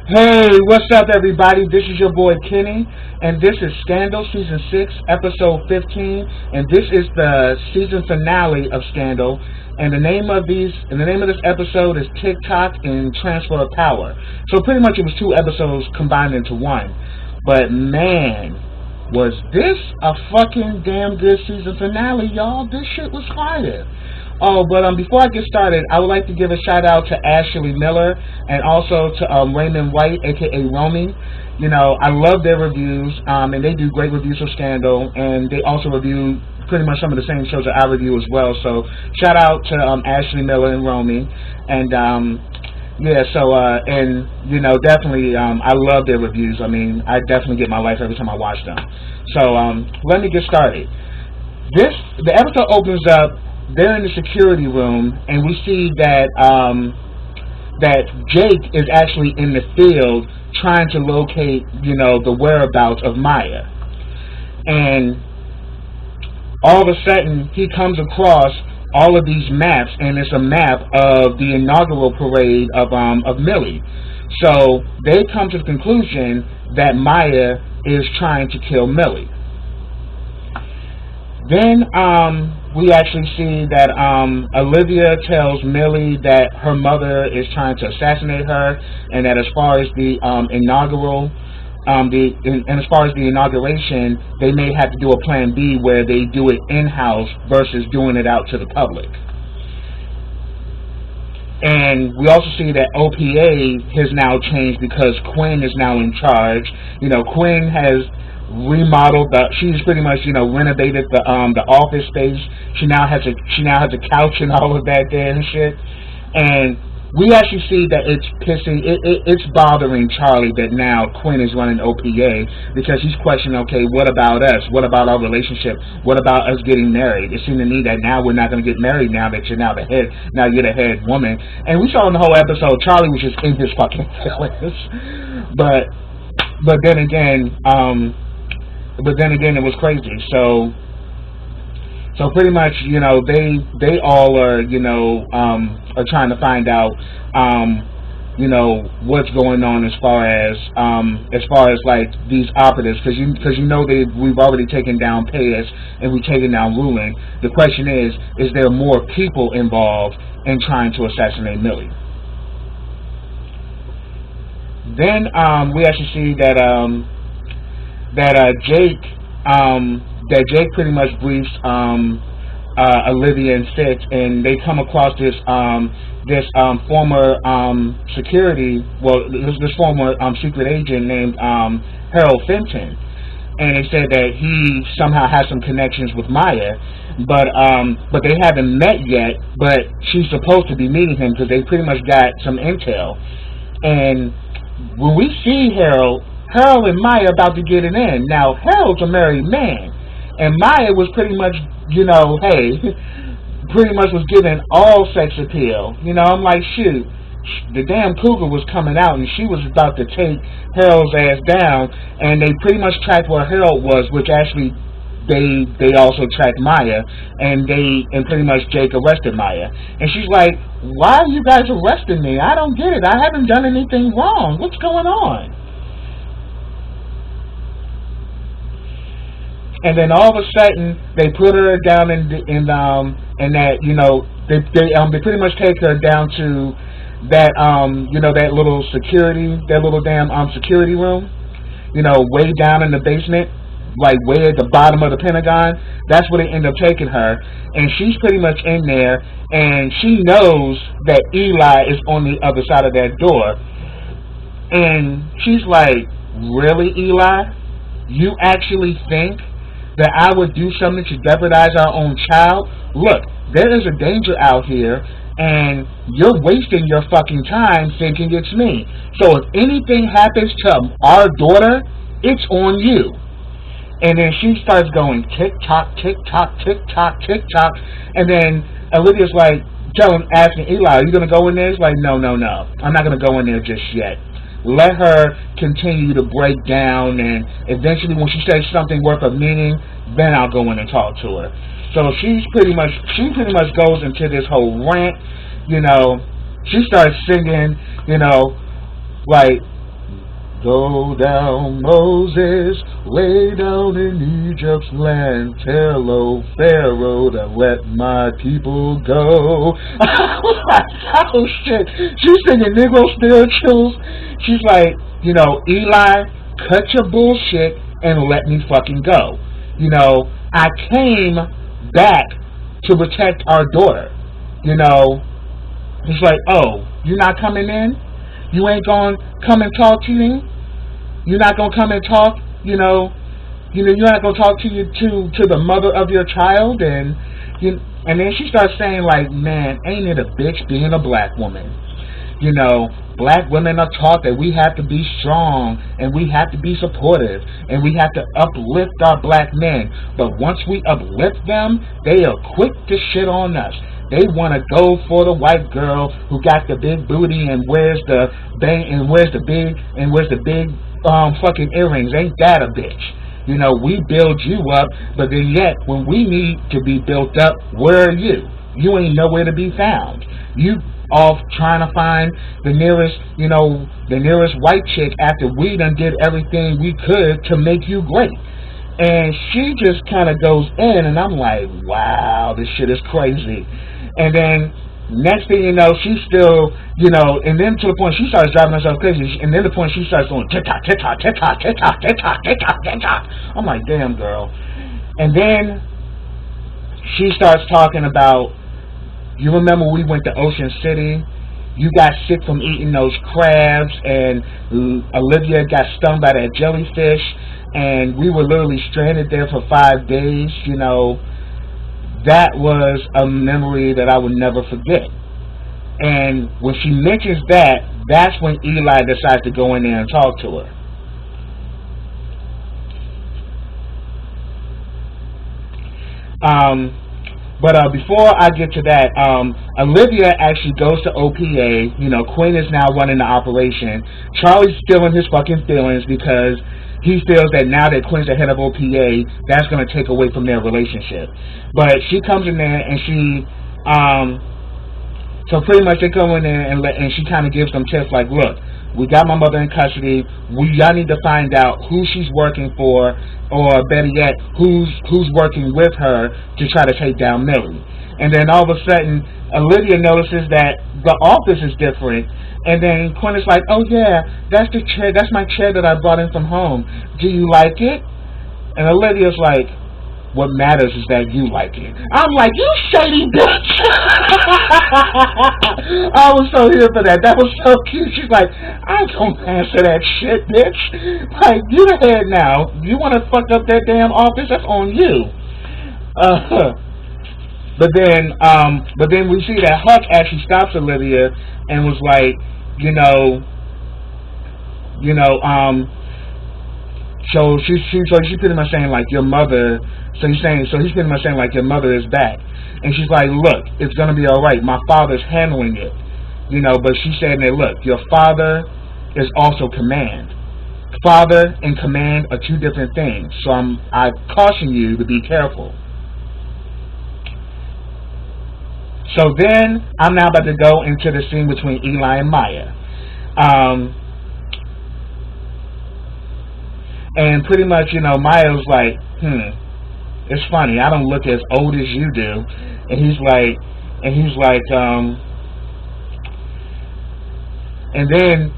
Hey, what's up, everybody? This is your boy Kenny, and this is Scandal Season 6, Episode 15, and this is the season finale of Scandal. And the name of this episode is TikTok and Transfer of Power. So pretty much it was two episodes combined into one. But man, was this a fucking damn good season finale, y'all? This shit was fire. Oh, but before I get started, I would like to give a shout out to Ashley Miller and also to Raymond White, aka Romy. You know, I love their reviews, and they do great reviews of Scandal, and they also review pretty much some of the same shows that I review as well. So shout out to Ashley Miller and Romy, and yeah. So and you know, definitely, I love their reviews. I mean, I definitely get my life every time I watch them. So let me get started. The episode opens up. They're in the security room, and we see that that Jake is actually in the field trying to locate, you know, the whereabouts of Maya. And all of a sudden, he comes across all of these maps, and it's a map of the inaugural parade of Millie. So they come to the conclusion that Maya is trying to kill Millie. Then we actually see that Olivia tells Millie that her mother is trying to assassinate her, and that as far as the as far as the inauguration, they may have to do a plan B where they do it in-house versus doing it out to the public. And we also see that OPA has now changed because Quinn is now in charge. You know, Quinn has remodeled she's pretty much, you know, renovated the office space. She now has a couch and all of that there and shit. And we actually see that it's it's bothering Charlie that now Quinn is running OPA, because he's questioning, okay, what about us? What about our relationship? What about us getting married? It seemed to me that now we're not going to get married now that you're now the head. Now you're the head woman. And we saw in the whole episode, Charlie was just in his fucking feelings. But then again, it was crazy. So pretty much, you know, they all are, you know, are trying to find out, you know, what's going on as far as like these operatives, because you know we've already taken down Paez and we've taken down Rulin. The question is there more people involved in trying to assassinate Millie? Then we actually see that Jake pretty much briefs Olivia and Fitz, and they come across this former former secret agent named Harold Fenton, and they said that he somehow has some connections with Maya, but they haven't met yet. But she's supposed to be meeting him because they pretty much got some intel. And when we see Harold and Maya about to get it in. Now, Harold's a married man, and Maya was pretty much, you know, pretty much was given all sex appeal. You know, I'm like, shoot, the damn cougar was coming out, and she was about to take Harold's ass down, and they pretty much tracked where Harold was, which actually they also tracked Maya, and pretty much Jake arrested Maya. And she's like, why are you guys arresting me? I don't get it. I haven't done anything wrong. What's going on? And then all of a sudden, they put her down in that, you know, they pretty much take her down to that you know, that little damn security room, you know, way down in the basement, like way at the bottom of the Pentagon. That's where they end up taking her, and she's pretty much in there, and she knows that Eli is on the other side of that door, and she's like, really, Eli? You actually think that I would do something to jeopardize our own child? Look, there is a danger out here, and you're wasting your fucking time thinking it's me. So if anything happens to our daughter, it's on you. And then she starts going tick-tock, tick-tock, tick-tock, tick-tock, and then Olivia's like, asking Eli, are you going to go in there? He's like, no, I'm not going to go in there just yet. Let her continue to break down, and eventually when she says something worth of meaning, then I'll go in and talk to her. So she pretty much goes into this whole rant. You know, she starts singing, you know, like Go down, Moses, way down in Egypt's land. Tell old Pharaoh to let my people go. I was like, oh shit. She's singing Negro spirituals. She's like, Eli, cut your bullshit and let me fucking go. I came back to protect our daughter. He's like, oh, you're not coming in? You ain't gonna come and talk to me? You're not gonna come and talk, you're not gonna talk to the mother of your child, and then she starts saying like, man, ain't it a bitch being a black woman? Black women are taught that we have to be strong and we have to be supportive and we have to uplift our black men. But once we uplift them, they are quick to shit on us. They want to go for the white girl who got the big booty and wears the big fucking earrings. Ain't that a bitch? We build you up, but then yet when we need to be built up, where are you? You ain't nowhere to be found. You off trying to find the nearest white chick after we done did everything we could to make you great. And she just kind of goes in, and I'm like, wow, this shit is crazy. And then next thing you know, she's still, and then to the point she starts driving herself crazy, and then the point she starts going TikTok, TikTok, TikTok, TikTok, TikTok, TikTok, TikTok. I'm like, damn, girl. And then she starts talking about, you remember we went to Ocean City? You got sick from eating those crabs, and Olivia got stung by that jellyfish, and we were literally stranded there for 5 days. That was a memory that I would never forget. And when she mentions that, that's when Eli decides to go in there and talk to her. But before I get to that, Olivia actually goes to OPA. Quinn is now running the operation. Charlie's still in his fucking feelings because he feels that now that Quinn's the head of OPA, that's going to take away from their relationship. But she comes in there and she, so pretty much they come in there and she kind of gives them tips like, look, we got my mother in custody. Y'all need to find out who she's working for, or better yet, who's working with her to try to take down Millie. And then all of a sudden, Olivia notices that the office is different. And then Quinn is like, oh yeah, that's the chair. That's my chair that I brought in from home. Do you like it? And Olivia's like, what matters is that you like it. I'm like, you shady bitch. I was so here for that. That was so cute. She's like, I don't answer that shit, bitch. Like, you the head now. You want to fuck up that damn office? That's on you. But then we see that Huck actually stops Olivia and was like, so she's pretty much saying like your mother. So he's pretty much saying like your mother is back, and she's like, look, it's gonna be all right. My father's handling it, But she's saying that look, your father is also command. Father and command are two different things. So I caution you to be careful. So then I'm now about to go into the scene between Eli and Maya. And pretty much, Maya was like, it's funny, I don't look as old as you do. And he's like, and then,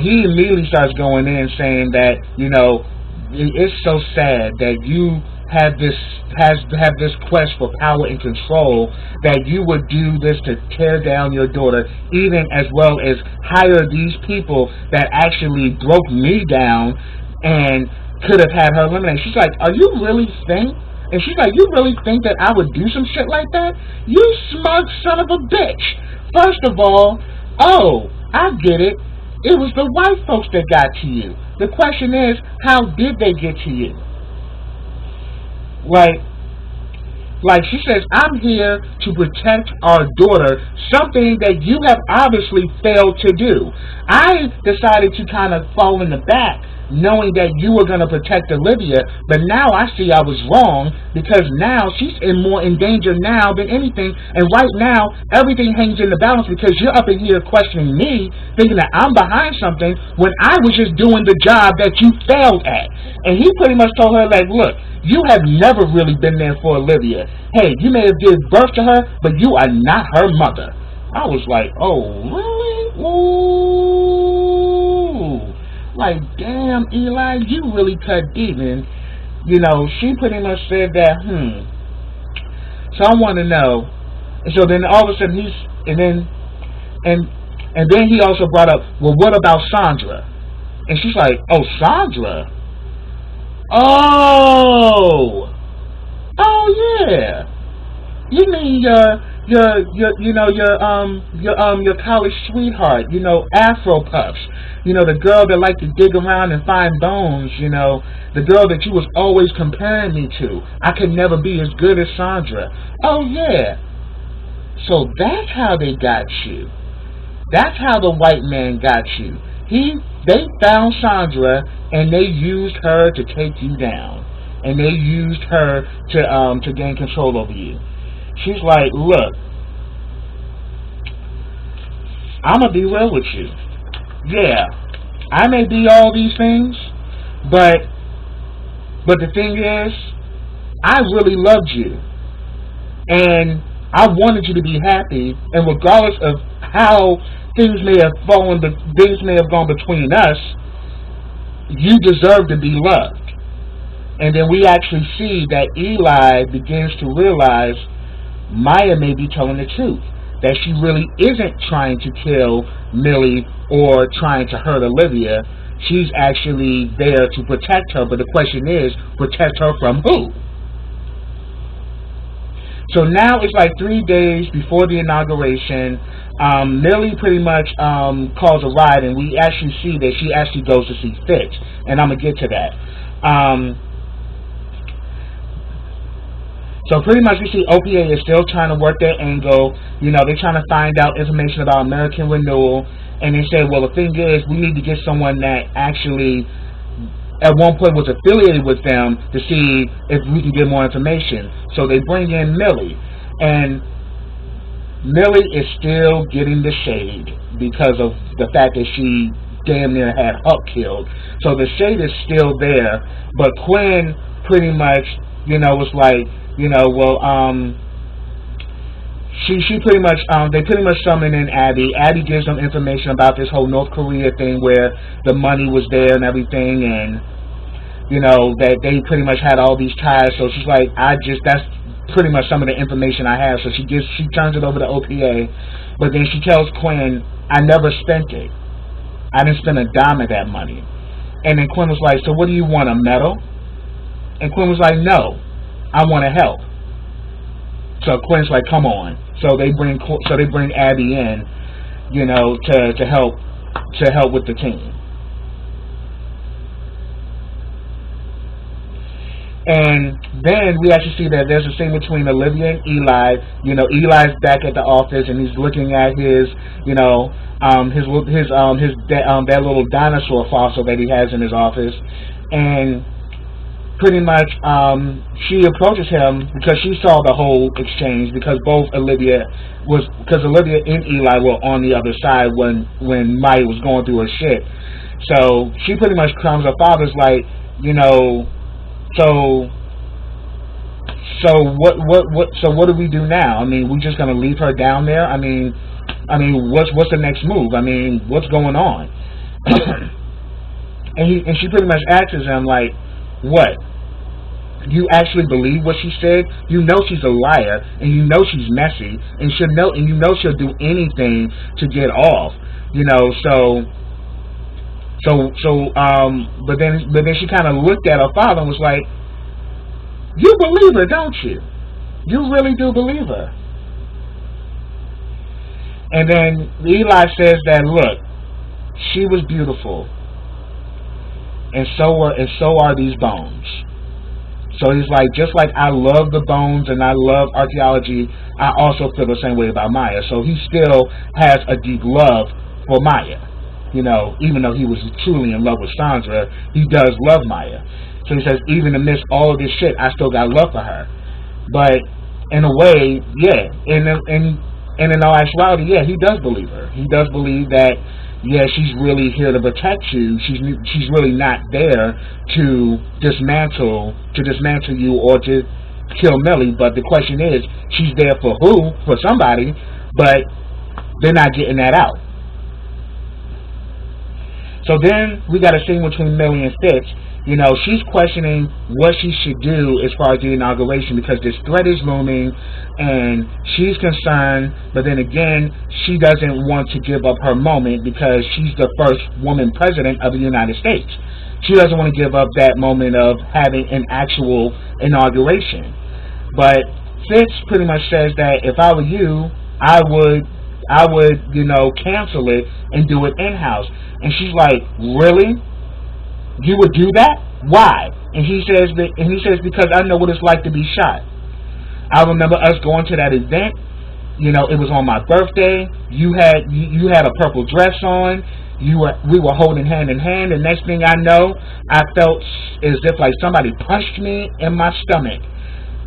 he immediately starts going in saying that, it's so sad that you have this quest for power and control, that you would do this to tear down your daughter, even as well as hire these people that actually broke me down and could have had her eliminated. She's like, are you really think? And she's like, you really think that I would do some shit like that? You smug son of a bitch. First of all, oh, I get it. It was the white folks that got to you. The question is, how did they get to you? Like, Like, she says, I'm here to protect our daughter, something that you have obviously failed to do. I decided to kind of fall in the back, knowing that you were going to protect Olivia, but now I see I was wrong, because now she's more in danger now than anything, and right now everything hangs in the balance because you're up in here questioning me, thinking that I'm behind something when I was just doing the job that you failed at. And he pretty much told her, like, look, you have never really been there for Olivia. Hey, you may have given birth to her, but you are not her mother. I was like, oh, really? Ooh. Like, damn, Eli, you really cut deep. And, you know, she pretty much said that, So I want to know. And so then all of a sudden and then he also brought up, well, what about Sandra? And she's like, oh, Sandra? Oh, yeah. You mean your college sweetheart, Afro Puffs, the girl that liked to dig around and find bones, the girl that you was always comparing me to. I could never be as good as Sandra. Oh yeah. So that's how they got you. That's how the white man got you. They found Sandra and they used her to take you down, and they used her to gain control over you. She's like, look, I'm going to be real with you. Yeah, I may be all these things, but the thing is, I really loved you. And I wanted you to be happy. And regardless of how things may have gone between us, you deserve to be loved. And then we actually see that Eli begins to realize Maya may be telling the truth, that she really isn't trying to kill Millie or trying to hurt Olivia. She's actually there to protect her, but the question is, protect her from who? So now it's like 3 days before the inauguration. Millie pretty much calls a ride, and we actually see that she actually goes to see Fitz, and I'm going to get to that. So pretty much we see OPA is still trying to work their angle. They're trying to find out information about American Renewal. And they say, well, the thing is, we need to get someone that actually at one point was affiliated with them to see if we can get more information. So they bring in Millie. And Millie is still getting the shade because of the fact that she damn near had Huck killed. So the shade is still there. But Quinn pretty much, was like, she pretty much, they pretty much summon in Abby. Abby gives them information about this whole North Korea thing where the money was there and everything, and, that they pretty much had all these ties. So she's like, that's pretty much some of the information I have. So she turns it over to OPA, but then she tells Quinn, I never spent it. I didn't spend a dime of that money. And then Quinn was like, so what do you want, a medal? And Quinn was like, no, I want to help. So Quinn's like, come on. So they bring Abby in, to help with the team. And then we actually see that there's a scene between Olivia and Eli. Eli's back at the office and he's looking at his, that little dinosaur fossil that he has in his office, and pretty much she approaches him because she saw the whole exchange, because Olivia and Eli were on the other side when Maya was going through her shit. So she pretty much comes, her father's like, so what do we do now? I mean, we just gonna leave her down there? I mean what's the next move? I mean, what's going on? and she pretty much asks him like, what? You actually believe what she said? You know she's a liar, and you know she's messy, and she'll do anything to get off. But then she kind of looked at her father and was like, you believe her, don't you? You really do believe her. And then Eli says that, look, she was beautiful, and so are these bones. So he's like, just like I love the bones and I love archaeology, I also feel the same way about Maya. So he still has a deep love for Maya. You know, even though he was truly in love with Sandra, he does love Maya. So he says, even amidst all of this shit, I still got love for her. But in a way, yeah, and in all actuality, yeah, he does believe her. He does believe that, yeah, she's really here to protect you. She's really not there to dismantle you or to kill Millie. But the question is, she's there for who? For somebody. But they're not getting that out. So then we got a scene between Millie and Fitz. You know, she's questioning what she should do as far as the inauguration because this threat is looming and she's concerned, but then again, she doesn't want to give up her moment because she's the first woman president of the United States. She doesn't want to give up that moment of having an actual inauguration. But Fitz pretty much says that if I were you, I would, you know, cancel it and do it in-house. And she's like, really? You would do that? Why? And he says because I know what it's like to be shot. I remember us going to that event. You know, it was on my birthday. You had a purple dress on. We were holding hand in hand. And next thing I know, I felt as if like somebody punched me in my stomach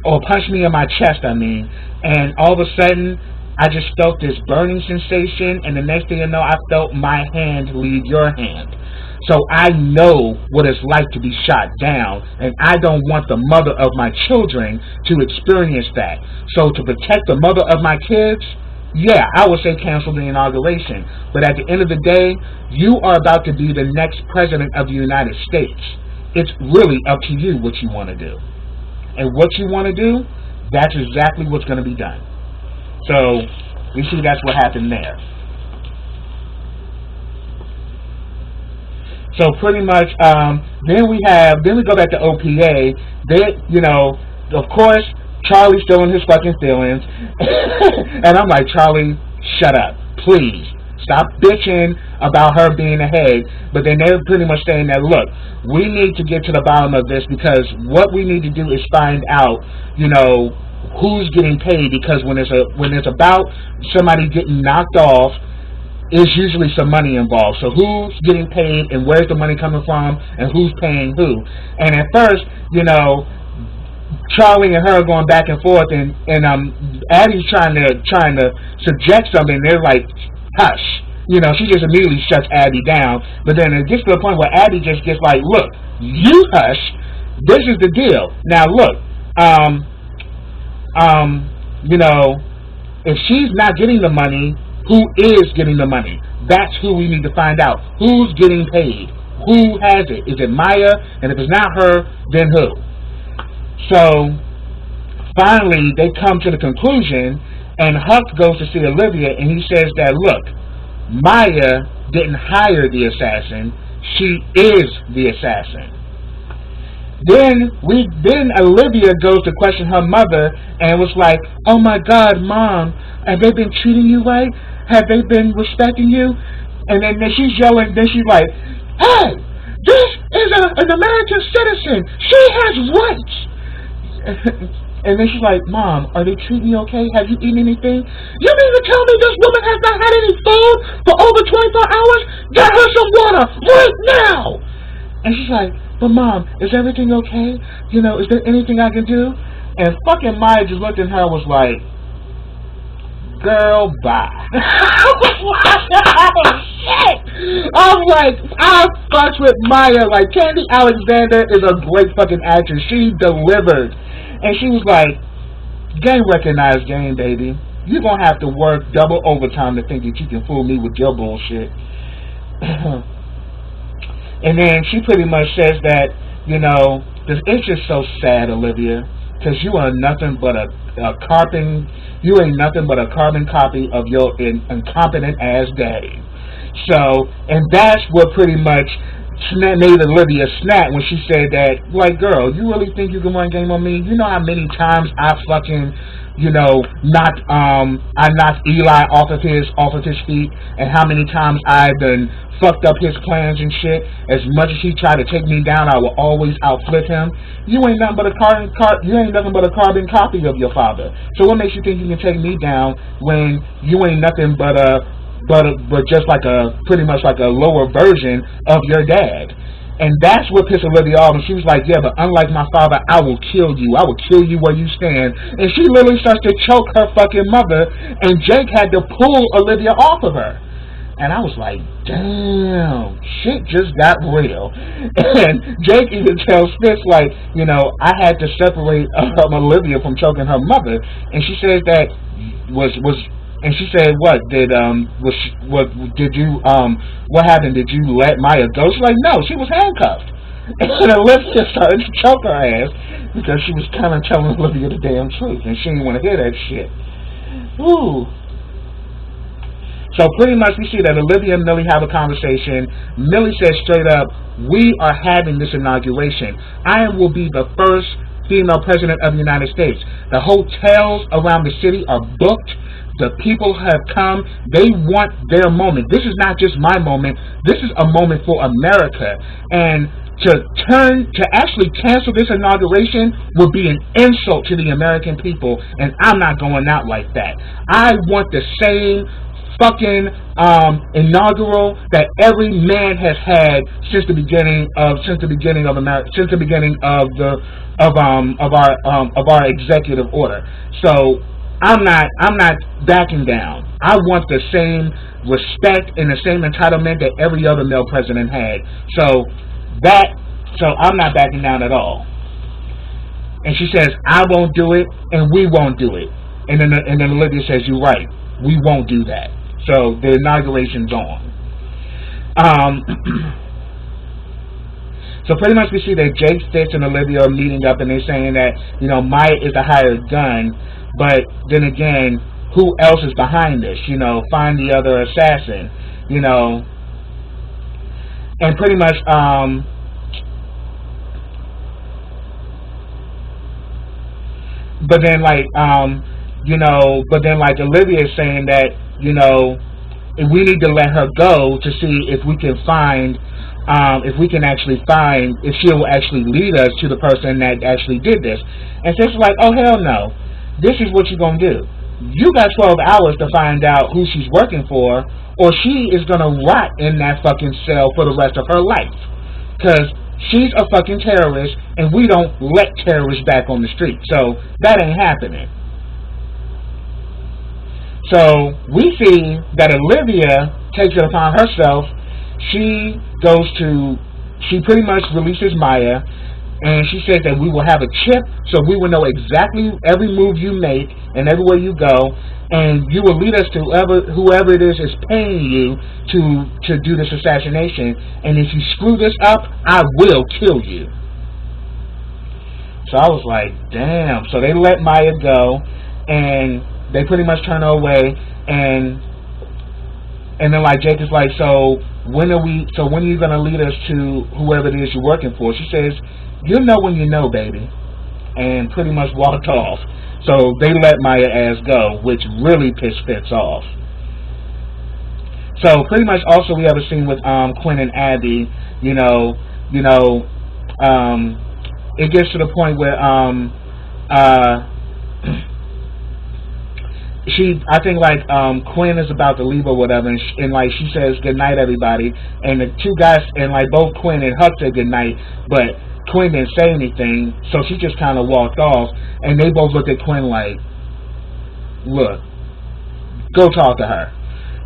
or punched me in my chest. I mean, and all of a sudden, I just felt this burning sensation. And the next thing you know, I felt my hand leave your hand. So I know what it's like to be shot down, and I don't want the mother of my children to experience that. So to protect the mother of my kids, yeah, I would say cancel the inauguration. But at the end of the day, you are about to be the next president of the United States. It's really up to you what you want to do. And what you want to do, that's exactly what's going to be done. So you see that's what happened there. So pretty much, then we go back to OPA. You know, of course, Charlie's still in his fucking feelings, and I'm like, Charlie, shut up, please, stop bitching about her being ahead. But then they're pretty much saying that, look, we need to get to the bottom of this because what we need to do is find out, you know, who's getting paid because when it's about somebody getting knocked off, there's usually some money involved. So who's getting paid and where's the money coming from and who's paying who? And at first, you know, Charlie and her are going back and forth, and Addie's trying to subject something. They're like, hush. You know, she just immediately shuts Abby down. But then it gets to the point where Abby just gets like, look, you hush. This is the deal. Now look, you know, if she's not getting the money, who is getting the money? That's who we need to find out. Who's getting paid? Who has it? Is it Maya? And if it's not her, then who? So finally, they come to the conclusion, and Huck goes to see Olivia, and he says that, look, Maya didn't hire the assassin. She is the assassin. Then Olivia goes to question her mother and was like, oh my God, Mom, have they been treating you right? Have they been respecting you? And then she's yelling, then she's like, hey, this is an American citizen. She has rights. And then she's like, Mom, are they treating you okay? Have you eaten anything? You mean to tell me this woman has not had any food for over 24 hours? Get her some water right now. And she's like, but Mom, is everything okay? You know, is there anything I can do? And fucking Maya just looked at her and was like, girl, bye. Shit. I'm like, I fucked with Maya. Like, Candy Alexander is a great fucking actress. She delivered. And she was like, game recognized game, baby. You're going to have to work double overtime to think that you can fool me with your bullshit. And then she pretty much says that, you know, it's just so sad, Olivia, because you are nothing but a carbon copy of your incompetent ass daddy. So, and that's what pretty much made Olivia snap when she said that, like, girl, you really think you can run game on me? You know how many times I fucking I knocked Eli off of his feet, and how many times I done fucked up his plans and shit. As much as he tried to take me down, I will always outflip him. You ain't nothing but a carbon copy of your father. So what makes you think you can take me down when you ain't nothing but just like pretty much like a lower version of your dad? And that's what pissed Olivia off. And she was like, yeah, but unlike my father, I will kill you. I will kill you where you stand. And she literally starts to choke her fucking mother. And Jake had to pull Olivia off of her. And I was like, damn, shit just got real. And Jake even tells Fitz, like, I had to separate Olivia from choking her mother. And she says that and she said, what happened? Did you let Maya go? She's like, no, she was handcuffed. And Olivia started to choke her ass because she was kind of telling Olivia the damn truth, and she didn't want to hear that shit. Ooh. So pretty much we see that Olivia and Millie have a conversation. Millie says straight up, we are having this inauguration. I will be the first female president of the United States. The hotels around the city are booked. The people have come. They want their moment. This is not just my moment. This is a moment for America. And to actually cancel this inauguration would be an insult to the American people. And I'm not going out like that. I want the same fucking inaugural that every man has had since the beginning of America, since the beginning of our executive order. So I'm not backing down. I want the same respect and the same entitlement that every other male president had. So I'm not backing down at all. And she says, I won't do it, and we won't do it. And then Olivia says, you're right, we won't do that. So the inauguration's on. So pretty much we see that Jake, Fitz, and Olivia are meeting up, and they're saying that, Maya is a hired gun, but then again, who else is behind this? Find the other assassin, and pretty much, but then Olivia is saying that, we need to let her go to see if we can actually find if she will actually lead us to the person that actually did this. And so it's like, oh hell no, this is what you're gonna do. You got 12 hours to find out who she's working for, or she is gonna rot in that fucking cell for the rest of her life. Because she's a fucking terrorist, and we don't let terrorists back on the street. So that ain't happening. So we see that Olivia takes it upon herself. She pretty much releases Maya, and she says that we will have a chip, so we will know exactly every move you make and everywhere you go, and you will lead us to whoever it is paying you to do this assassination. And if you screw this up, I will kill you. So I was like, damn. So they let Maya go, and they pretty much turn her away, and then like Jake is like, so when are you gonna lead us to whoever it is you're working for? She says, you'll know when you know, baby, and pretty much walked off. So they let Maya ass go, which really pissed Fitz off. So pretty much also we have a scene with Quinn and Abby. It gets to the point where I think Quinn is about to leave or whatever, and she says good night everybody, and the two guys, and both Quinn and Huck said good night, but Quinn didn't say anything, so she just kind of walked off, and they both looked at Quinn like, look, go talk to her.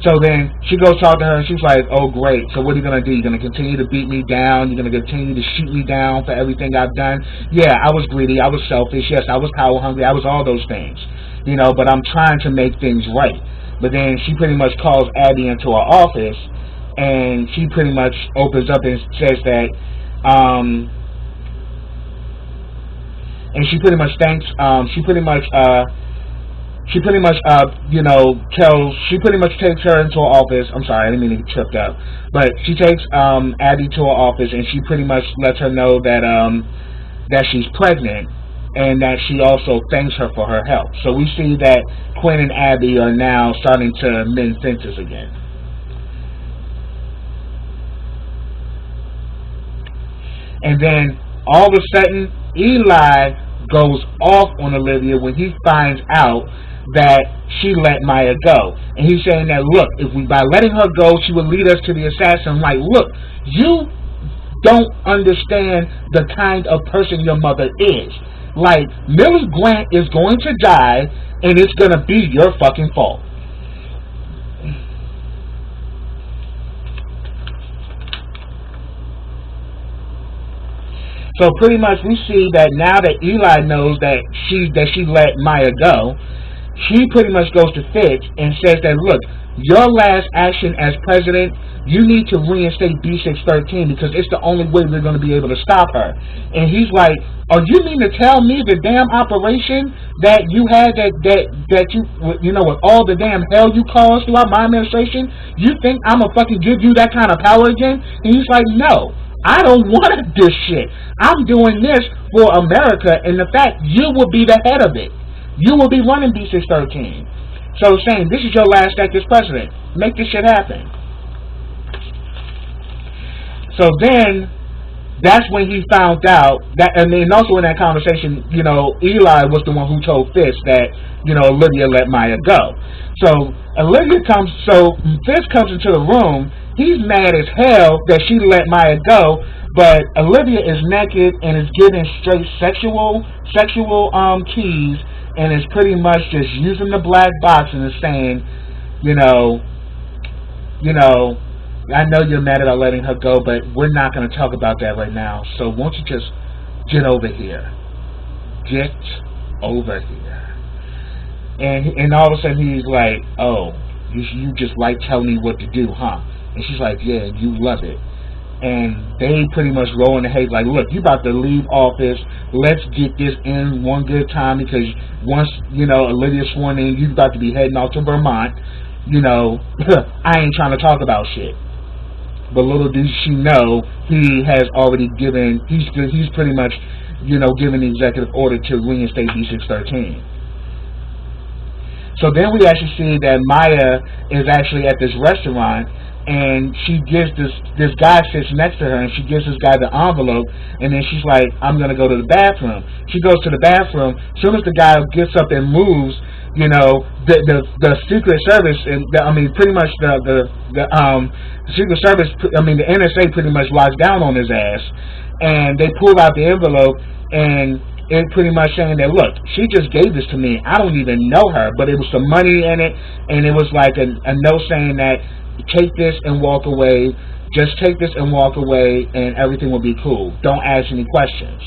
So then she goes talk to her, and she's like, oh great, so what are you going to do? You're going to continue to beat me down? You're going to continue to shoot me down for everything I've done? Yeah, I was greedy, I was selfish, yes, I was power hungry, I was all those things, but I'm trying to make things right. But then she pretty much calls Abby into her office, and she pretty much opens up and says that, and she pretty much thanks, she pretty much takes her into her office. I'm sorry, I didn't mean to get tripped up. But she takes Abby to her office, and she pretty much lets her know that that she's pregnant. and that she also thanks her for her help. So we see that Quinn and Abby are now starting to mend fences again. And then all of a sudden, Eli goes off on Olivia when he finds out that she let Maya go. And he's saying that, look, if we, by letting her go, she would lead us to the assassin. Like, look, you don't understand the kind of person your mother is. Like, Millie Grant is going to die, and it's going to be your fucking fault. So pretty much we see that now that Eli knows that she let Maya go, he pretty much goes to Fitz and says that, look, your last action as president, you need to reinstate B613 because it's the only way we're going to be able to stop her. And he's like, oh, you mean to tell me the damn operation that you had that you know, with all the damn hell you caused throughout my administration, you think I'm going to fucking give you that kind of power again? And he's like, no. I don't want this shit. I'm doing this for America, and the fact you will be the head of it. You will be running B613. So saying, this is your last act as president. Make this shit happen. So then, that's when he found out that, and then also in that conversation, you know, Eli was the one who told Fitz that, you know, Olivia let Maya go. So Fitz comes into the room. He's mad as hell that she let Maya go, but Olivia is naked and is giving straight sexual keys, and is pretty much just using the black box and is saying, you know, I know you're mad at letting her go, but we're not going to talk about that right now. So won't you just get over here? Get over here. And all of a sudden he's like, oh, you just like telling me what to do, huh? And she's like, yeah, you love it. And they pretty much roll in the hay like, look, you about to leave office. Let's get this in one good time because once, you know, Olivia's sworn in, you about to be heading off to Vermont. You know, I ain't trying to talk about shit. But little did she know, he has already given, he's pretty much, you know, given the executive order to reinstate B613. So then we actually see that Maya is actually at this restaurant, and she gives this guy sits next to her, and she gives this guy the envelope, and then she's like, I'm going to go to the bathroom. She goes to the bathroom. As soon as the guy gets up and moves, you know, the Secret Service, and pretty much the Secret Service, the NSA pretty much locks down on his ass, and they pull out the envelope, and it pretty much saying that, look, she just gave this to me. I don't even know her, but it was some money in it, and it was like a note saying that, take this and walk away. Just take this and walk away, and everything will be cool. Don't ask any questions.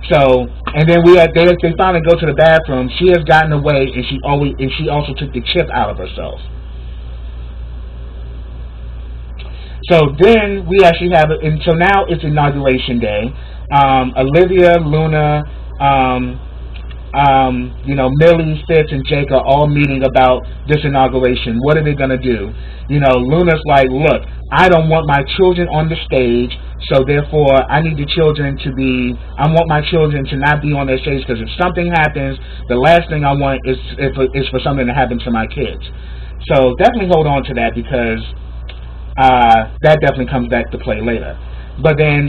So, and then they finally go to the bathroom. She has gotten away, and she also took the chip out of herself. So then we actually have it, and so now it's Inauguration Day. Olivia, Luna, you know, Millie, Fitz, and Jake are all meeting about this inauguration. What are they going to do? You know, Luna's like, look, I don't want my children on the stage, so therefore I need I want my children to not be on their stage, because if something happens, the last thing I want is for something to happen to my kids. So definitely hold on to that, because that definitely comes back to play later. But then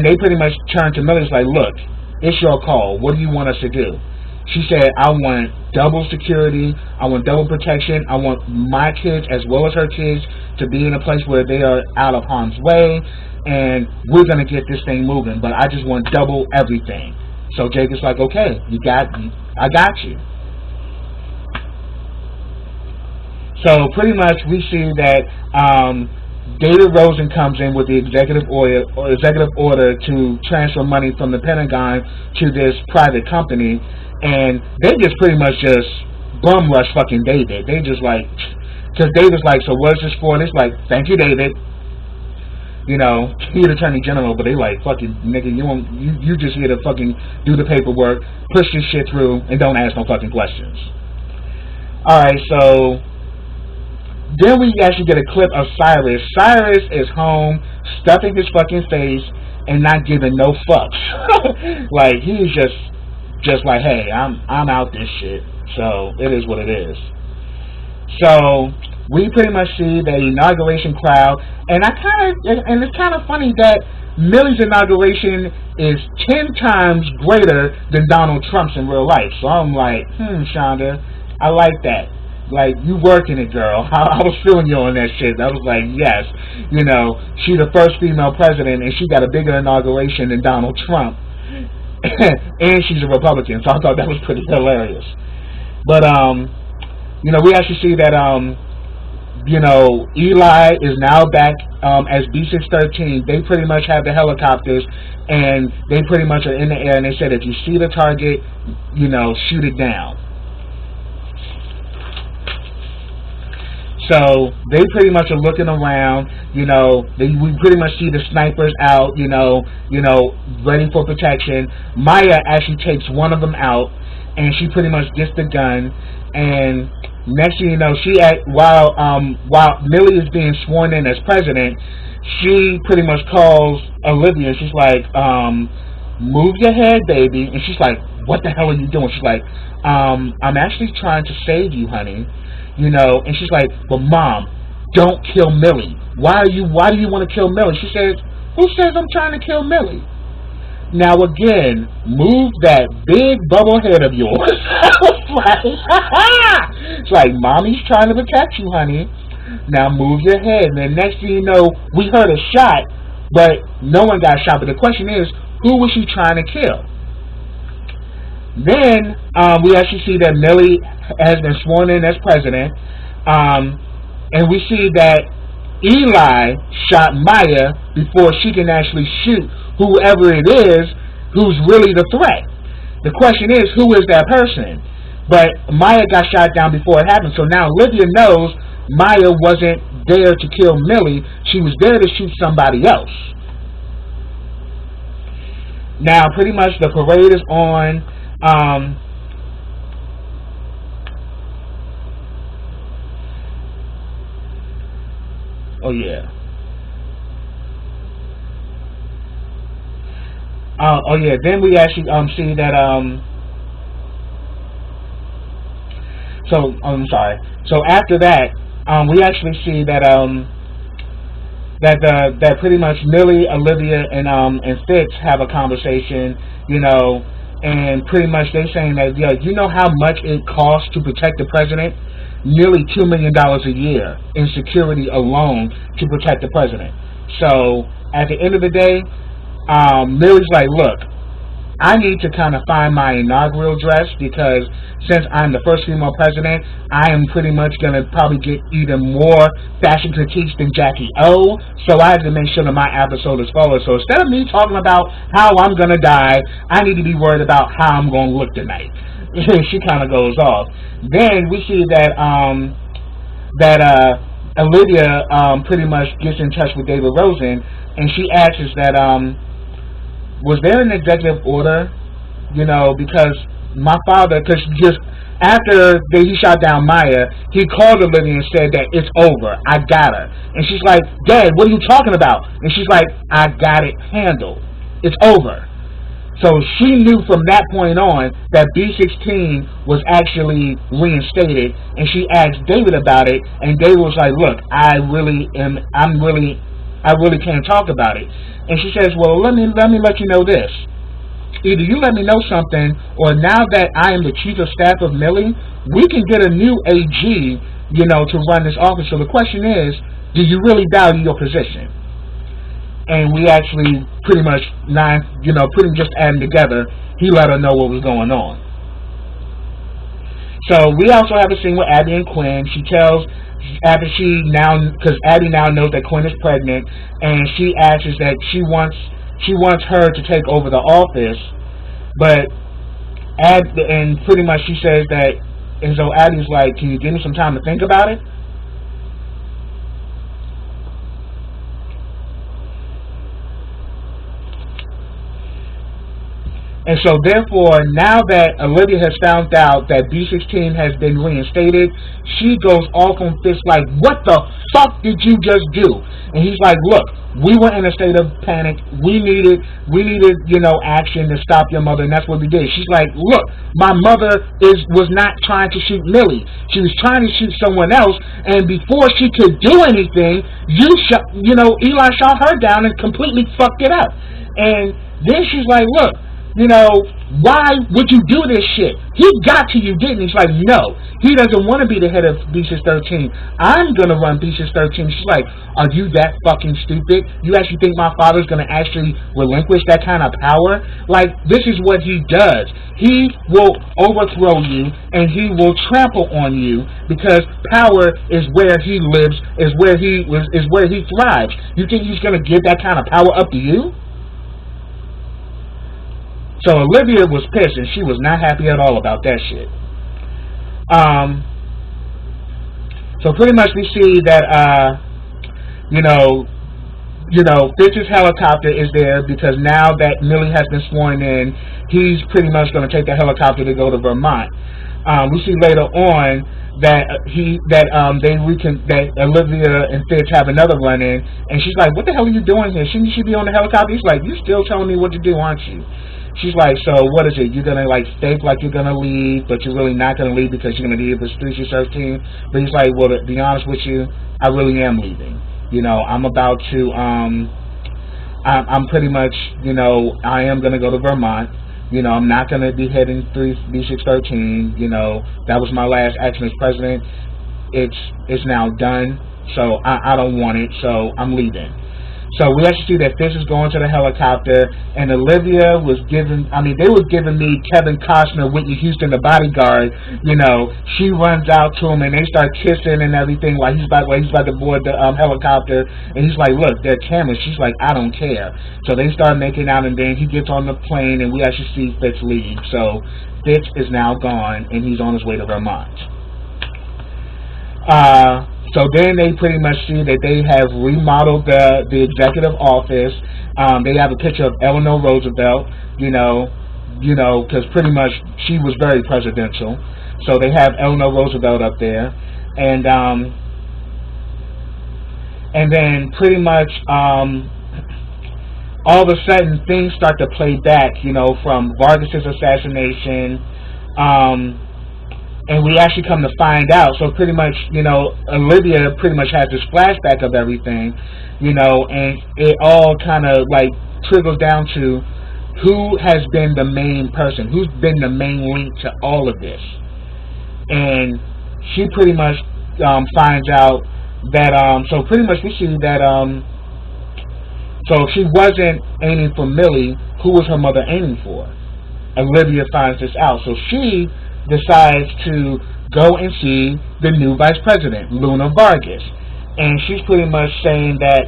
they pretty much turn to Millie and like, look, it's your call. What do you want us to do? She said, I want double security. I want double protection. I want my kids as well as her kids to be in a place where they are out of harm's way, and we're going to get this thing moving. But I just want double everything. So Jake is like, okay, I got you. So pretty much we see that David Rosen comes in with the executive order to transfer money from the Pentagon to this private company, and they just pretty much just bum rush fucking David. They just like, because David's like, so what's this for? And it's like, thank you, David. You know, he's Attorney General, but they like, fucking nigga, you just here to fucking do the paperwork, push this shit through, and don't ask no fucking questions. Alright, so then we actually get a clip of Cyrus. Cyrus is home, stuffing his fucking face, and not giving no fucks. Like, he's just like, hey, I'm out this shit. So it is what it is. So we pretty much see the inauguration crowd, and it's kind of funny that Millie's inauguration is 10 times greater than Donald Trump's in real life. So I'm like, Shonda, I like that. Like, you working it, girl. I was feeling you on that shit. I was like, yes. You know, she's the first female president, and she got a bigger inauguration than Donald Trump. And she's a Republican, so I thought that was pretty hilarious. But, you know, we actually see that, you know, Eli is now back as B613. They pretty much have the helicopters, and they pretty much are in the air, and they said if you see the target, you know, shoot it down. So they pretty much are looking around, you know, we pretty much see the snipers out, you know, ready for protection. Maya actually takes one of them out, and she pretty much gets the gun, and next thing you know, while Millie is being sworn in as president, she pretty much calls Olivia. She's like, move your head, baby. And she's like, what the hell are you doing? She's like, I'm actually trying to save you, honey. You know, and she's like, but Mom, don't kill Millie. Why do you want to kill Millie? She says, who says I'm trying to kill Millie? Now again, move that big bubble head of yours. It's like, Mommy's trying to protect you, honey. Now move your head. And then next thing you know, we heard a shot, but no one got shot. But the question is, who was she trying to kill? Then we actually see that Millie has been sworn in as president, and we see that Eli shot Maya before she can actually shoot whoever it is who's really the threat. The question is, who is that person? But Maya got shot down before it happened, so now Olivia knows Maya wasn't there to kill Millie. She was there to shoot somebody else. Now, pretty much the parade is on. Oh yeah. Oh yeah. Then we actually see that So I'm sorry. So after that, we actually see that that pretty much Millie, Olivia, and Fitz have a conversation, you know. And pretty much they're saying that, you know how much it costs to protect the president? Nearly $2 million a year in security alone to protect the president. So at the end of the day, Millie's like, look, I need to kind of find my inaugural dress, because since I'm the first female president, I am pretty much going to probably get even more fashion critiques than Jackie O. So I have to make sure that my episode is followed. So instead of me talking about how I'm going to die, I need to be worried about how I'm going to look tonight. She kind of goes off. Then we see that Olivia pretty much gets in touch with David Rosen, and she asks that was there an executive order, you know, because my father, because just after he shot down Maya, he called Olivia and said that it's over, I got her. And she's like, Dad, what are you talking about? And she's like, I got it handled, it's over. So she knew from that point on that B16 was actually reinstated, and she asked David about it, and David was like, look, I really can't talk about it. And she says, well, let me let you know this. Either you let me know something, or now that I am the chief of staff of Millie, we can get a new AG, you know, to run this office. So the question is, do you really value your position? And we actually pretty much, pretty just adding together, he let her know what was going on. So we also have a scene with Abby and Quinn. She tells, because Abby now knows that Quinn is pregnant, and she asks that she wants her to take over the office, but and pretty much she says that, and so Abby's like, can you give me some time to think about it? And so therefore, now that Olivia has found out that B16 has been reinstated, she goes off on Fitz like, what the fuck did you just do? And he's like, look, We were in a state of panic. We needed, action to stop your mother, and that's what we did. She's like, look, my mother was not trying to shoot Millie. She was trying to shoot someone else, and before she could do anything, Eli shot her down and completely fucked it up. And then she's like, look, why would you do this shit? He got to you, didn't he? He's like, no. He doesn't want to be the head of Beaches 13. I'm going to run Beaches 13. She's like, are you that fucking stupid? You actually think my father's going to actually relinquish that kind of power? Like, this is what he does. He will overthrow you, and he will trample on you, because power is where he lives, is where he thrives. You think he's going to give that kind of power up to you? So Olivia was pissed, and she was not happy at all about that shit. So pretty much we see that, Fitch's helicopter is there because now that Millie has been sworn in, he's pretty much going to take the helicopter to go to Vermont. We see later on that Olivia and Fitch have another run-in, and she's like, what the hell are you doing here? Shouldn't you be on the helicopter? He's like, you're still telling me what to do, aren't you? She's like, so what is it? You're going to fake like you're going to leave, but you're really not going to leave because you're going to leave this 313. But he's like, well, to be honest with you, I really am leaving. I'm about to, I'm pretty much, I am going to go to Vermont. I'm not going to be heading B613. That was my last action as president. It's now done. So I don't want it. So I'm leaving. So we actually see that Fish is going to the helicopter, and Olivia was they were giving me Kevin Costner, Whitney Houston, the bodyguard. She runs out to him, and they start kissing and everything, like he's about to board the helicopter, and he's like, look, there are cameras. She's like, I don't care. So they start making out, and then he gets on the plane, and we actually see Fitch leave. So Fitch is now gone, and he's on his way to Vermont. So then they pretty much see that they have remodeled the executive office. They have a picture of Eleanor Roosevelt, because pretty much she was very presidential. So they have Eleanor Roosevelt up there, and then pretty much all of a sudden things start to play back, from Vargas's assassination. And we actually come to find out. So pretty much, Olivia pretty much has this flashback of everything, and it all kind of trickles down to who has been the main person, who's been the main link to all of this. And she pretty much finds out that, so pretty much we see that, so if she wasn't aiming for Millie, who was her mother aiming for? Olivia finds this out. So she decides to go and see the new vice president, Luna Vargas. And she's pretty much saying that,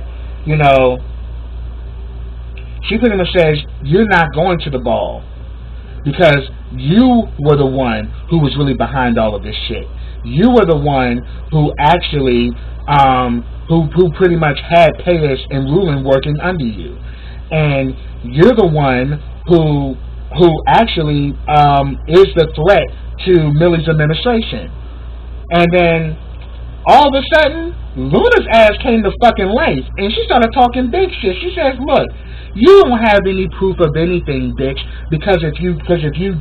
she pretty much says, you're not going to the ball because you were the one who was really behind all of this shit. You were the one who actually, who pretty much had Paris and Rulin working under you. And you're the one who actually is the threat to Millie's administration. And then all of a sudden Luna's ass came to fucking life, and she started talking big shit. She says, look, you don't have any proof of anything, bitch, because if you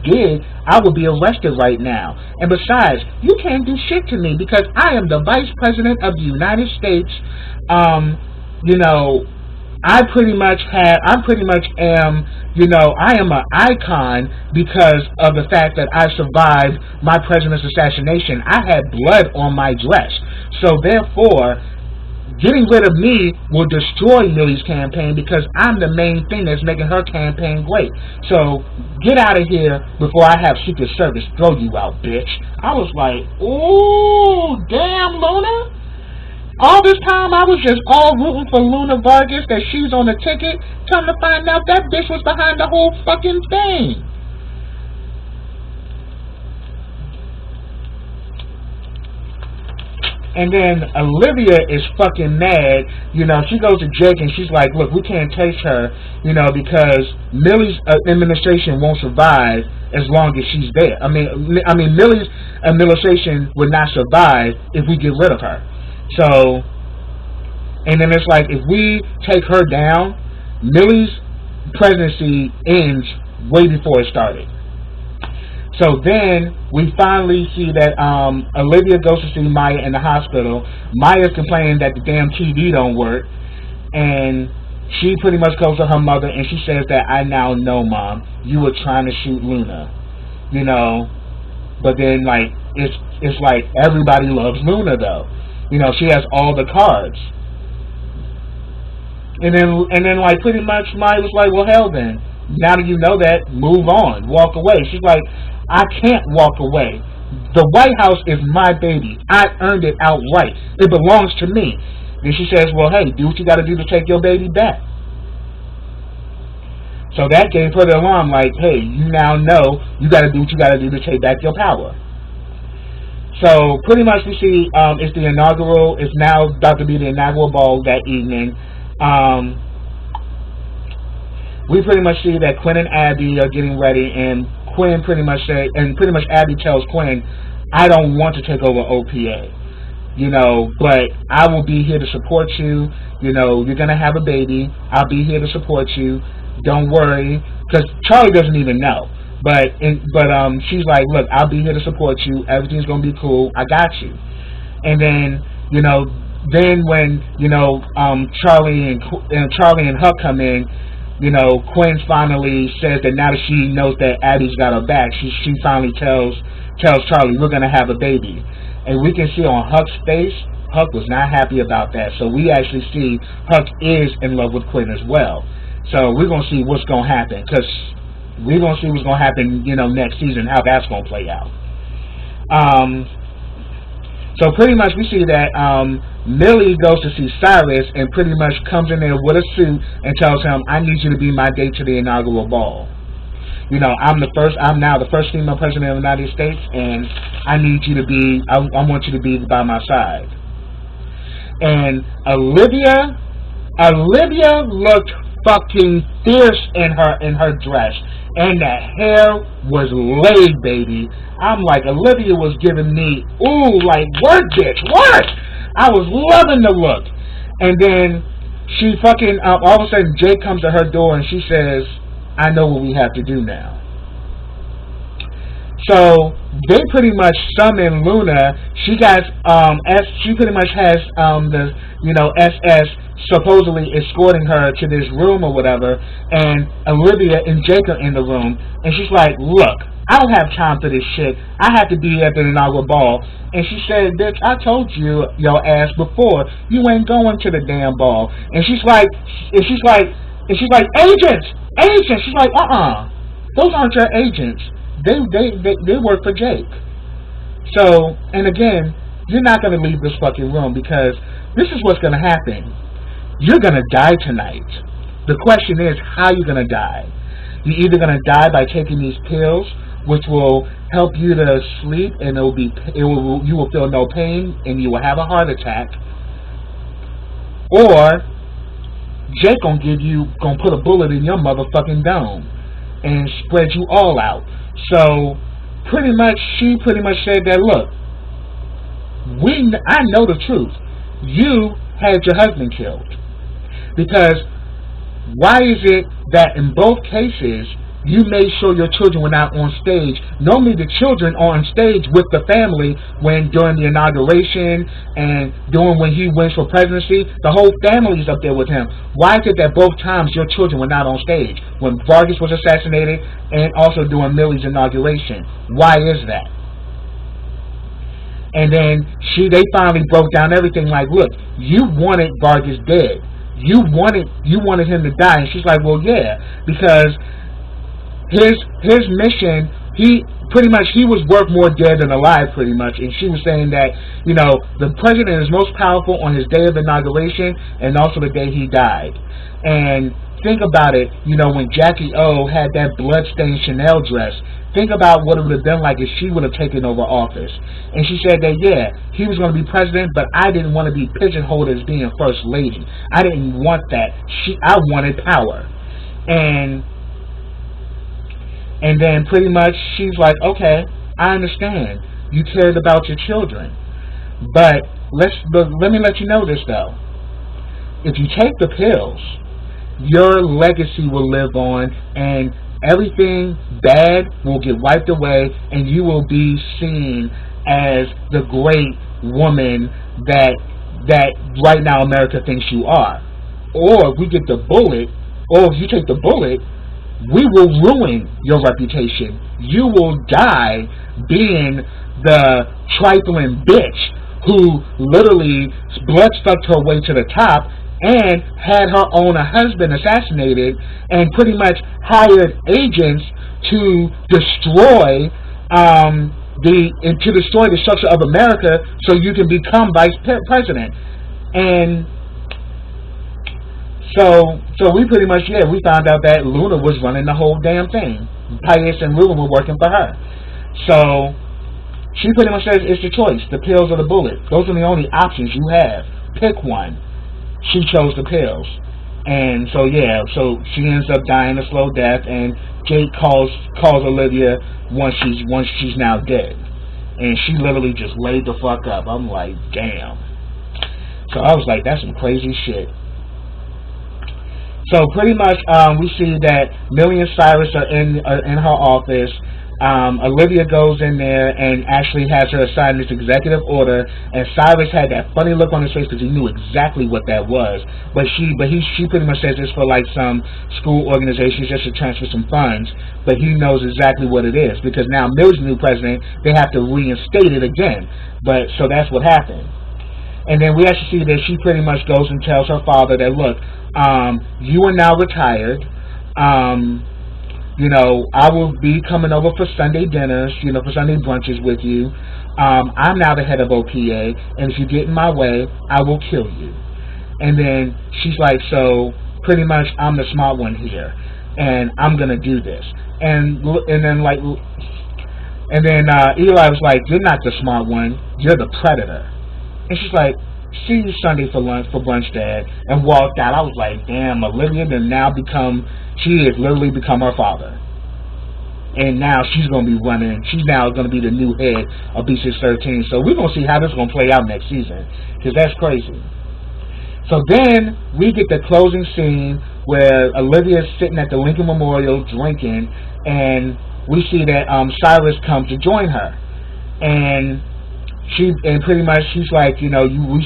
did, I would be arrested right now. And besides, you can't do shit to me because I am the vice president of the United States. I pretty much am, I am an icon because of the fact that I survived my president's assassination. I had blood on my dress. So therefore, getting rid of me will destroy Millie's campaign because I'm the main thing that's making her campaign great. So get out of here before I have Secret Service throw you out, bitch. I was like, ooh, damn, Luna. All this time I was just all rooting for Luna Vargas that she's on the ticket. Come to find out that bitch was behind the whole fucking thing. And then Olivia is fucking mad. She goes to Jake and she's like, look, we can't chase her, because Millie's administration won't survive as long as she's there. I mean, Millie's administration would not survive if we get rid of her. So, And then it's like, if we take her down, Millie's presidency ends way before it started. So then we finally see that Olivia goes to see Maya in the hospital. Maya's complaining that the damn TV don't work, and she pretty much goes to her mother and she says that, I now know, Mom, you were trying to shoot Luna, you know. But then like it's like everybody loves Luna though, you know. She has all the cards. And then like pretty much Maya was like, well, hell then. Now that you know that, move on, walk away. She's like, I can't walk away. The White House is my baby. I earned it outright. It belongs to me. Then she says, well, hey, do what you got to do to take your baby back. So that gave her the alarm, like, hey, you now know you got to do what you got to do to take back your power. So pretty much we see it's the inaugural. It's now about to be the inaugural ball that evening. We pretty much see that Quinn and Abby are getting ready, and Quinn pretty much Abby tells Quinn, I don't want to take over OPA, you know, but I will be here to support you. You know, you're gonna have a baby. I'll be here to support you. Don't worry, because Charlie doesn't even know. But she's like, look, I'll be here to support you. Everything's gonna be cool. I got you. And then, you know, when you know Charlie and Huck come in, you know, Quinn finally says that now that she knows that Abby's got her back, she finally tells Charlie, we're gonna have a baby. And we can see on Huck's face, Huck was not happy about that. So we actually see Huck is in love with Quinn as well. So we're gonna see what's gonna happen, because we're gonna see what's gonna happen, you know, next season, how that's gonna play out. So pretty much we see that Millie goes to see Cyrus and pretty much comes in there with a suit and tells him, I need you to be my date to the inaugural ball. You know, I'm now the first female president of the United States, and I need you to be, I want you to be by my side. And Olivia looked fucking fierce in her dress, and the hair was laid, baby. I'm like, Olivia was giving me, ooh, like, work, bitch, work. I was loving the look. And then she fucking, all of a sudden, Jake comes to her door and she says, I know what we have to do now. So they pretty much summon Luna. She pretty much has the, you know, SS supposedly escorting her to this room or whatever, and Olivia and Jake are in the room, and she's like, look, I don't have time for this shit. I have to be at the inaugural ball. And she said, bitch, I told you, your ass before, you ain't going to the damn ball. And she's like, agents. She's like, those aren't your agents. They work for Jake. So, and again, you're not going to leave this fucking room, because this is what's going to happen. You're going to die tonight. The question is, how you're going to die. You're either going to die by taking these pills, which will help you to sleep, and you will feel no pain, and you will have a heart attack, or Jake gonna put a bullet in your motherfucking dome and spread you all out. So she pretty much said that, look, I know the truth. You had your husband killed. Because why is it that in both cases you made sure your children were not on stage? Normally the children are on stage with the family during the inauguration and when he wins for presidency. The whole family's up there with him. Why is it that both times your children were not on stage? When Vargas was assassinated and also during Millie's inauguration. Why is that? And then they finally broke down everything, like, look, you wanted Vargas dead. You wanted him to die. And she's like, well, yeah, because his mission, he was worth more dead than alive, pretty much. And she was saying that, you know, the president is most powerful on his day of inauguration and also the day he died. And think about it, you know, when Jackie O had that bloodstained Chanel dress, think about what it would have been like if she would have taken over office. And she said that, yeah, he was going to be president, but I didn't want to be pigeonholed as being first lady. I didn't want that. I wanted power. And then pretty much she's like, okay, I understand. You cared about your children. But let me let you know this, though. if you take the pills, your legacy will live on, and everything bad will get wiped away, and you will be seen as the great woman that right now America thinks you are. Or if we get the bullet, or if you take the bullet, we will ruin your reputation. You will die being the trifling bitch who literally blood-sucked her way to the top and had her own husband assassinated and pretty much hired agents to destroy the structure of America so you can become vice president. And so we pretty much, we found out that Luna was running the whole damn thing. Pius and Luna were working for her. So she pretty much says it's the choice, the pills or the bullet. Those are the only options you have. Pick one. She chose the pills. And so she ends up dying a slow death, and Jake calls Olivia once she's now dead. And she literally just laid the fuck up. I'm like, damn. So I was like, that's some crazy shit. So pretty much, we see that Millie and Cyrus are in her office. Olivia goes in there and actually has her assign this executive order. And Cyrus had that funny look on his face because he knew exactly what that was. But she pretty much says it's for like some school organizations just to transfer some funds. But he knows exactly what it is because now Millie's the new president. They have to reinstate it again. But so that's what happened. And then we actually see that she pretty much goes and tells her father that, look, you are now retired. I will be coming over for Sunday dinners, for Sunday brunches with you. I'm now the head of OPA, and if you get in my way, I will kill you. And then she's like, so pretty much I'm the smart one here, and I'm gonna do this. And then Eli was like, you're not the smart one, you're the predator. And she's like, see you Sunday for brunch, Dad, and walked out. I was like, damn, Olivia has literally become her father. And now she's going to be running, she's now going to be the new head of B613. So we're going to see how this is going to play out next season, because that's crazy. So then we get the closing scene where Olivia is sitting at the Lincoln Memorial drinking, and we see that Cyrus comes to join her. And pretty much she's like, you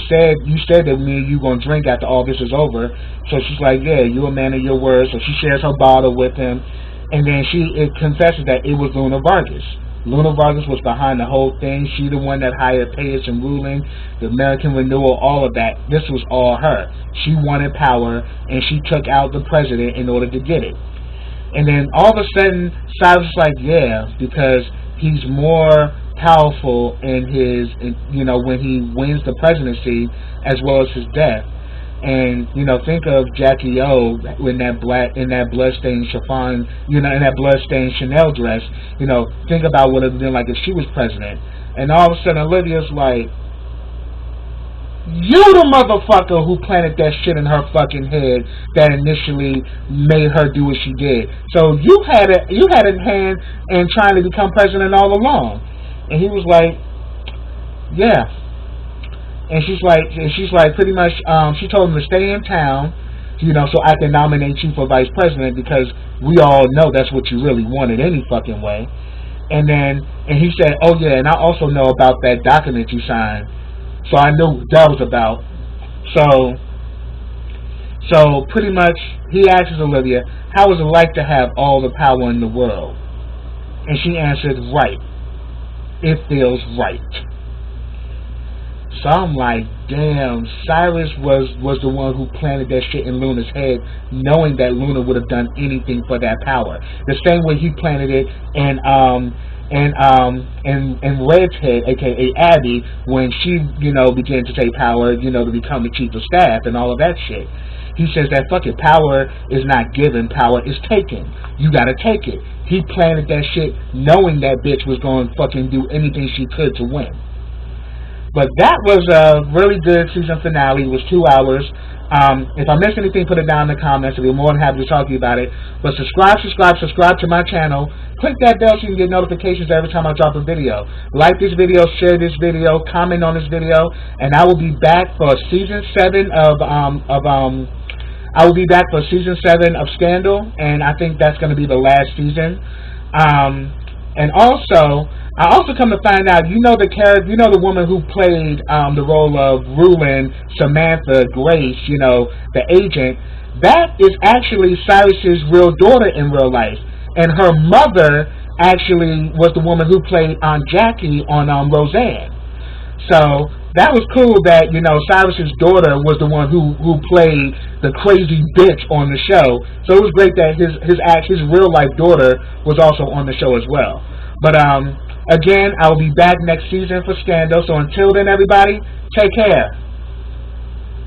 said that me and you gonna drink after all this is over. So she's like, yeah, you're a man of your word. So she shares her bottle with him, and then she confesses that it was Luna Vargas. Luna Vargas was behind the whole thing. She the one that hired Payers and Ruling, the American Renewal, all of that. This was all her. She wanted power, and she took out the president in order to get it. And then all of a sudden, Cyrus is like, yeah, because he's more powerful in his, when he wins the presidency as well as his death. And think of Jackie O in that bloodstained chiffon, in that bloodstained Chanel dress. Think about what it would have been like if she was president. And all of a sudden, Olivia's like, you the motherfucker who planted that shit in her fucking head that initially made her do what she did. So you had a hand in trying to become president all along. And he was like, yeah. And she's like, pretty much, she told him to stay in town, so I can nominate you for vice president, because we all know that's what you really wanted any fucking way. And he said, oh yeah, and I also know about that document you signed. So I knew what that was about. So pretty much, he asks Olivia, how is it like to have all the power in the world? And she answered, right. It feels right. So I'm like, damn, Cyrus was the one who planted that shit in Luna's head, knowing that Luna would have done anything for that power. The same way he planted it in Red's head, aka Abby, when she, began to take power, to become the chief of staff and all of that shit. He says that fucking power is not given, power is taken. You gotta take it. He planted that shit knowing that bitch was going to fucking do anything she could to win. But that was a really good season finale. It was 2 hours. If I missed anything, put it down in the comments. I'll be more than happy to talk to you about it. But subscribe to my channel. Click that bell so you can get notifications every time I drop a video. Like this video, share this video, comment on this video, and I will be back for season 7 I will be back for season 7 of Scandal, and I think that's going to be the last season. And also, I also come to find out, the woman who played the role of Rulin, Samantha Grace, the agent, that is actually Cyrus's real daughter in real life. And her mother actually was the woman who played Aunt Jackie on Roseanne. So that was cool that, Cyrus's daughter was the one who played the crazy bitch on the show. So it was great that his real life daughter was also on the show as well. But again, I will be back next season for Scandal. So until then, everybody, take care.